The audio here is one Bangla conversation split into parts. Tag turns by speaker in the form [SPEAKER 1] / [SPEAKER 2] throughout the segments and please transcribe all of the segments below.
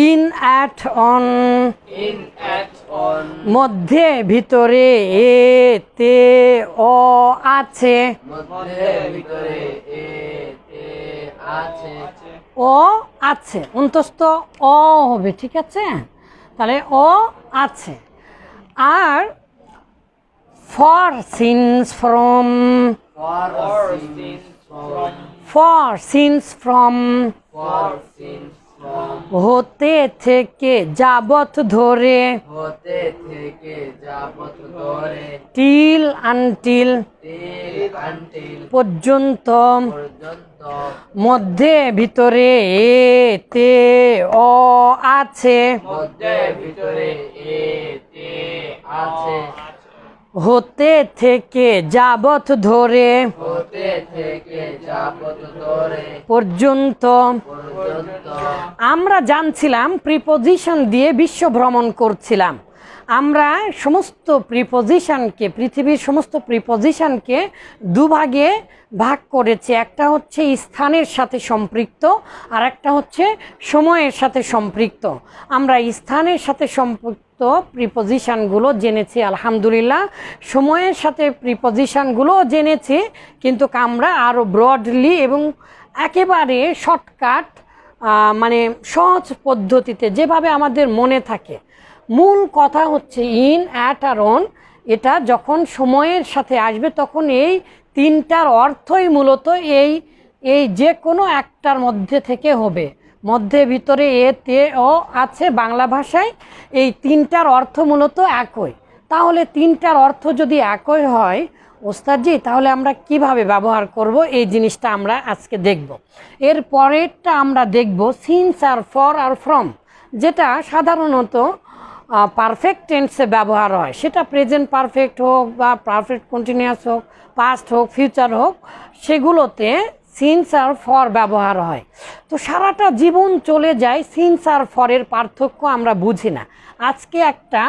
[SPEAKER 1] ইন অ্যাট অন মধ্যে ভিতরে এ তে অ আছে ও আছে অন্তস্থ অ হবে ঠিক আছে তাহলে ও আছে আর ফর সিন্স ফ্রম হতে থেকে যাবত ধরে টিল আনটিল পর্যন্ত মধ্যে ভিতরে এ তে অ আছে হতে থেকে যাবত ধরে পর্যন্ত আমরা জানছিলাম প্রিপোজিশন দিয়ে বিশ্ব ভ্রমণ করছিলাম আমরা সমস্ত প্রিপোজিশনকে পৃথিবীর সমস্ত প্রিপোজিশনকে দুভাগে ভাগ করেছি একটা হচ্ছে স্থানের সাথে সম্পৃক্ত আর একটা হচ্ছে সময়ের সাথে সম্পৃক্ত আমরা স্থানের সাথে সম্পৃক্ত প্রিপোজিশনগুলো জেনেছি আলহামদুলিল্লাহ সময়ের সাথে প্রিপোজিশনগুলো জেনেছি কিন্তু আমরা আরও ব্রডলি এবং একেবারে শর্টকাট মানে সহজ পদ্ধতিতে যেভাবে আমাদের মনে থাকে মূল কথা হচ্ছে ইন অ্যাট আর অন এটা যখন সময়ের সাথে আসবে তখন এই তিনটার অর্থই মূলত এই যে কোনো একটার মধ্যে থেকে হবে মধ্যে ভিতরে এ তে ও আছে বাংলা ভাষায় এই তিনটার অর্থ মূলত একই তাহলে তিনটার অর্থ যদি একই হয় ওস্তাদজি তাহলে আমরা কিভাবে ব্যবহার করব এই জিনিসটা আমরা আজকে দেখব এর পরেরটা আমরা দেখব সিন্স আর ফর আর ফ্রম যেটা সাধারণত পারফেক্ট টেন্সে ব্যবহার হয় সেটা প্রেজেন্ট পারফেক্ট হোক বা পারফেক্ট কন্টিনিউয়াস হোক পাস্ট হোক ফিউচার হোক সেগুলোতে সিন্স আর ফর ব্যবহার হয় তো সারাটা জীবন চলে যায় সিন্স আর ফরের পার্থক্য আমরা বুঝি না আজকে একটা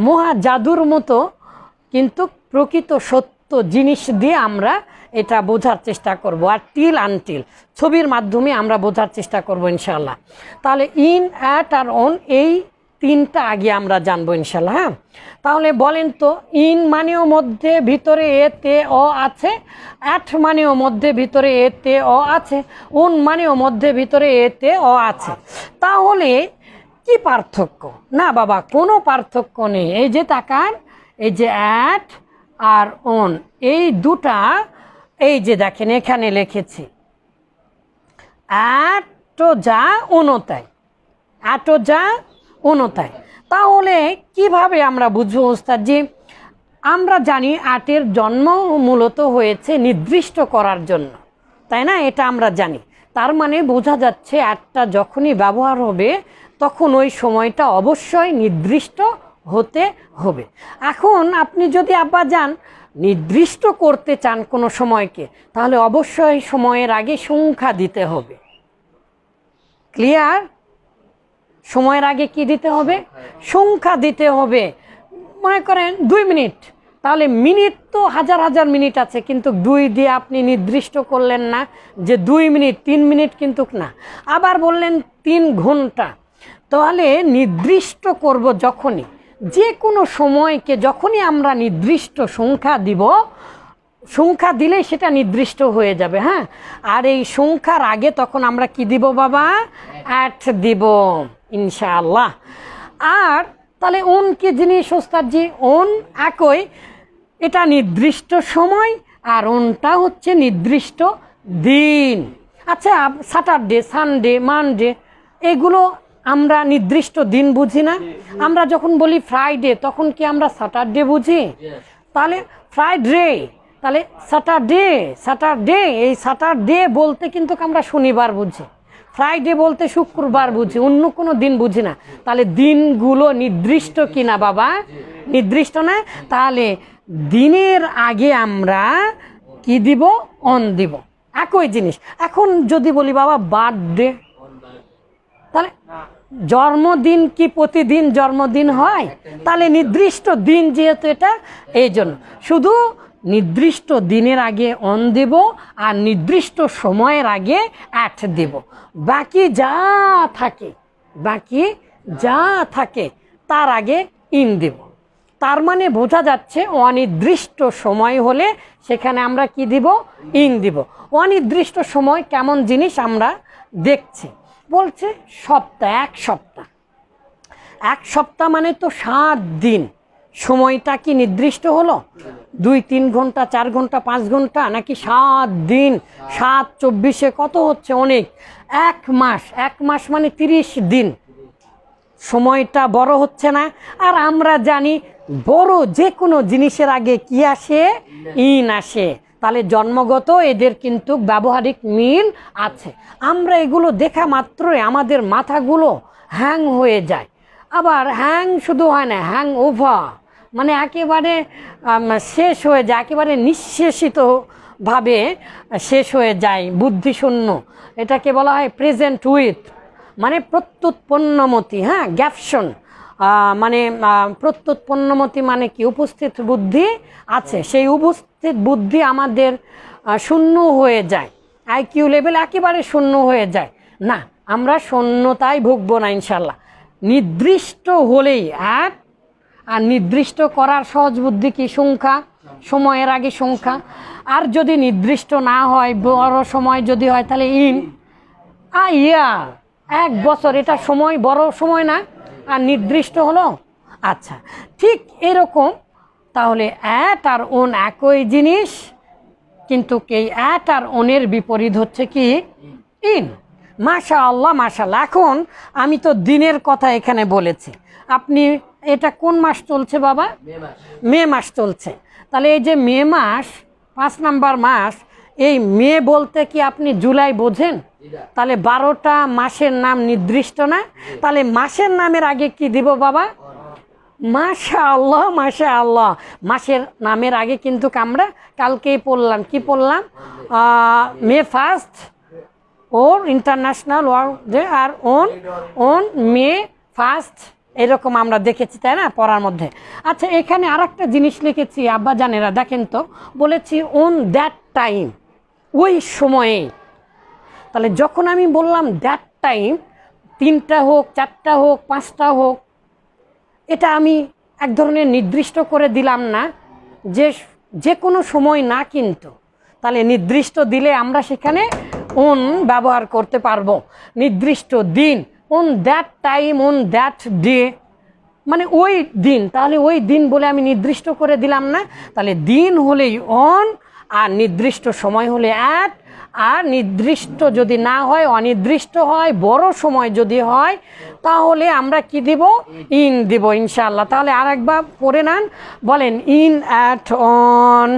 [SPEAKER 1] মহা জাদুর মতো কিন্তু প্রকৃত সত্য জিনিস দিয়ে আমরা এটা বোঝার চেষ্টা করব আর টিল আনটিল ছবির মাধ্যমে আমরা বোঝার চেষ্টা করব ইনশাআল্লাহ তাহলে ইন অ্যাট আর অন এই তিনটা আগে আমরা জানবো ইনশাআল্লাহ হ্যাঁ তাহলে বলেন তো ইন মানেও মধ্যে ভিতরে এ তে অ আছে অ্যাট মানেও মধ্যে ভিতরে এ তে অ আছে অন মানেও মধ্যে ভিতরে এ তে অ আছে তাহলে কি পার্থক্য না বাবা কোনো পার্থক্য নেই এই যে তাকান এই যে অ্যাট আর অন এই দুটা এই যে দেখেন এখানে লিখেছি অ্যাটো যা অনতাই অ্যাটো যা অনতাই তাহলে কিভাবে আমরা বুঝবো ওস্তাদজি আমরা জানি অ্যাটের জন্ম মূলত হয়েছে নির্দিষ্ট করার জন্য তাই না এটা আমরা জানি তার মানে বোঝা যাচ্ছে অ্যাটটা যখনই ব্যবহার হবে তখন ওই সময়টা অবশ্যই নির্দিষ্ট হতে হবে এখন আপনি যদি আব্বা যান নির্দিষ্ট করতে চান কোনো সময়কে তাহলে অবশ্যই সময়ের আগে সংখ্যা দিতে হবে ক্লিয়ার সময়ের আগে কি দিতে হবে সংখ্যা দিতে হবে মনে করেন 2 মিনিট তাহলে মিনিট তো হাজার হাজার মিনিট আছে কিন্তু 2 দিয়ে আপনি নির্দিষ্ট করলেন না যে 2 মিনিট 3 মিনিট কিন্তু না আবার বললেন 3 ঘন্টা তাহলে নির্দিষ্ট করব যখনই যে কোনো সময়কে যখনই আমরা নির্দিষ্ট সংখ্যা দিব সংখ্যা দিলেই সেটা নির্দিষ্ট হয়ে যাবে হ্যাঁ আর এই সংখ্যার আগে তখন আমরা কি দিব বাবা অ্যাট দিব ইনশাআল্লাহ আর তাহলে অন কি জিনিস ওস্তাদজি অন একই এটা নির্দিষ্ট সময় আর অনটা হচ্ছে নির্দিষ্ট দিন আচ্ছা স্যাটারডে সানডে মানডে এগুলো আমরা নির্দিষ্ট দিন বুঝি না আমরা যখন বলি ফ্রাইডে তখন কি আমরা স্যাটারডে বুঝি তাহলে ফ্রাইডে তাহলে স্যাটারডে এই স্যাটারডে বলতে কিন্তু আমরা শনিবার বুঝি ফ্রাইডে বলতে শুক্রবার বুঝি অন্য কোনো দিন বুঝি না তাহলে দিনগুলো নির্দিষ্ট কিনা বাবা নির্দিষ্ট না তাহলে দিনের আগে আমরা কি দিব অন দিব একই জিনিস এখন যদি বলি বাবা বার্থডে তাহলে জন্মদিন কি প্রতিদিন জন্মদিন হয় তাহলে নির্দিষ্ট দিন যেহেতু এটা এই জন্য শুধু নির্দিষ্ট দিনের আগে অন দেব আর নির্দিষ্ট সময়ের আগে অ্যাট দেব। বাকি যা থাকে তার আগে ইন দেব। তার মানে বোঝা যাচ্ছে অনির্দিষ্ট সময় হলে সেখানে আমরা কি দিব? ইন দিব। অনির্দিষ্ট সময় কেমন জিনিস আমরা দেখছি। বলছে সপ্তাহ, এক সপ্তাহ মানে তো 7 দিন। সময়টা কি নির্দিষ্ট হলো? 2-3 ঘন্টা, 4 ঘন্টা, 5 ঘন্টা, নাকি 7 দিন? 7 24-এ কত হচ্ছে? অনেক। এক মাস মানে 30 দিন। সময়টা বড় হচ্ছে না? আর আমরা জানি বড় যে কোনো জিনিসের আগে কি আসে? ইন আসে। তাহলে জন্মগত এদের কিন্তু ব্যবহারিক মিল আছে। আমরা এগুলো দেখা মাত্রই আমাদের মাথাগুলো হ্যাং হয়ে যায়। আবার হ্যাং শুধু হয় না, হ্যাং ওভার মানে একেবারে শেষ হয়ে যায়, একেবারে নিঃশেষিতভাবে শেষ হয়ে যায়, বুদ্ধিশূন্য। এটাকে বলা হয় প্রেজেন্ট উইথ, মানে প্রত্যুৎপন্নমতি। হ্যাঁ, গ্যাপশন মানে প্রত্যুৎপন্নমতি মানে কি? উপস্থিত বুদ্ধি আছে, সেই উপস্থিত বুদ্ধি আমাদের শূন্য হয়ে যায়, আইকিউ লেভেল একেবারে শূন্য হয়ে যায় না। আমরা শূন্যতায় ভুগবো না ইনশাল্লাহ। নির্দিষ্ট হলেই এক, আর নির্দিষ্ট করার সহজ বুদ্ধি কি? সংখ্যা, সময়ের আগে সংখ্যা। আর যদি নির্দিষ্ট না হয়, বড় সময় যদি হয়, তাহলে ইন। ইয়ার, 1 বছর, এটা সময়, বড় সময় না? আর নির্দিষ্ট হলো। আচ্ছা, ঠিক এরকম তাহলে অ্যাট আর অন একই জিনিস, কিন্তু এই অ্যাট আর অনের বিপরীত হচ্ছে কি? ইন। মাশাআল্লাহ, মাশাআল্লাহ। এখন আমি তো দিনের কথা এখানে বলেছি। আপনি এটা কোন মাস চলছে বাবা? মে মাস চলছে। তাহলে এই যে মে মাস, 5 নাম্বার মাস, এই মে বলতে কি আপনি জুলাই বোঝেন? তাহলে 12টা মাসের নাম নির্দিষ্ট না? তাহলে মাসের নামের আগে কি দিব বাবা? মাশাআল্লাহ, মাশাআল্লাহ। মাসের নামের আগে কিন্তু আমরা কালকেই পড়লাম, কি পড়লাম? মে 1 ওর ইন্টারন্যাশনাল ওয়ার্ল্ড ডে, আর অন মে 1 এরকম আমরা দেখেছি, তাই না, পড়ার মধ্যে। আচ্ছা, এখানে আর একটা জিনিস লিখেছি আব্বা জানেরা, দেখেন তো, বলেছি অন দ্যাট টাইম, ওই সময়ে। তাহলে যখন আমি বললাম দ্যাট টাইম, 3টা হোক, 4টা হোক, 5টা হোক, এটা আমি এক ধরনের নির্দিষ্ট করে দিলাম না যে কোনো সময় না, কিন্তু তাহলে নির্দিষ্ট দিলে আমরা সেখানে অন ব্যবহার করতে পারবো। নির্দিষ্ট দিন, on that time, on that day, মানে ওই দিন। তাহলে ওই দিন বলে আমি নির্দিষ্ট করে দিলাম না? তাহলে দিন হলেই অন, আর নির্দিষ্ট সময় হলে অ্যাট, আর নির্দিষ্ট যদি না হয়, অনির্দিষ্ট হয়, বড় সময় যদি হয়, তাহলে আমরা কি দিব? ইন দিব ইনশাআল্লাহ। তাহলে আরেকবার পড়ে নেন, বলেন ইন, অ্যাট, অন।